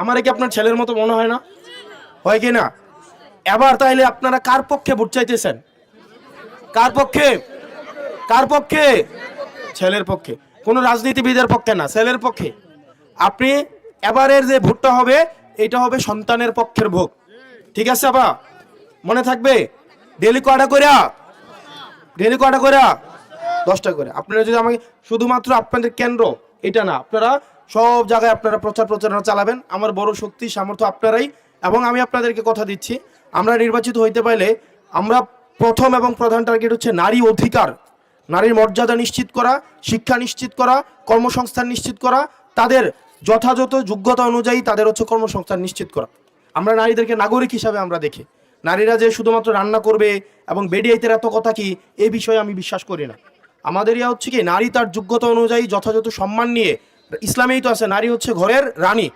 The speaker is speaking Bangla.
আমার কি আপনার ছেলের মতো মনে হয় না? হয় কি না? এবার তাইলে আপনারা কার পক্ষে ভোট চাইতেছেন? কার পক্ষে? কার পক্ষে? ছেলের পক্ষে। কোন রাজনীতিবিদের পক্ষে না, ছেলের পক্ষে। আপনি এবারের যে ভোটটা হবে এটা হবে সন্তানের পক্ষের ভোট। ঠিক আছে আপা? মনে থাকবে। ডেলি কয়টা কইরা? ডেলি কয়টা কইরা? 10টা করে। আপনারা যদি আমাকে শুধুমাত্র আপনাদের কেন্দ্র এটা না, আপনারা সব জায়গায় আপনারা প্রচার প্রচারণা চালাবেন। আমার বড় শক্তি সামর্থ্য আপনারাই। এবং আমি আপনাদেরকে কথা দিচ্ছি, আমরা নির্বাচিত হইতে পারলে আমরা প্রথম এবং প্রধান টার্গেট হচ্ছে নারী অধিকার, নারীর মর্যাদা নিশ্চিত করা, শিক্ষা নিশ্চিত করা, কর্মসংস্থান নিশ্চিত করা, তাদের যথাযথ যোগ্যতা অনুযায়ী তাদের হচ্ছে কর্মসংস্থান নিশ্চিত করা। আমরা নারীদেরকে নাগরিক হিসাবে আমরা দেখি। নারীরা যে শুধুমাত্র রান্না করবে এবং বেডিয়াইতের এত কথা কি, এই বিষয়ে আমি বিশ্বাস করি না। আমাদের ইয়া হচ্ছে কি, নারী তার যোগ্যতা অনুযায়ী যথাযথ সম্মান নিয়ে, ইসলামেই তো আছে নারী হচ্ছে ঘরের রানী।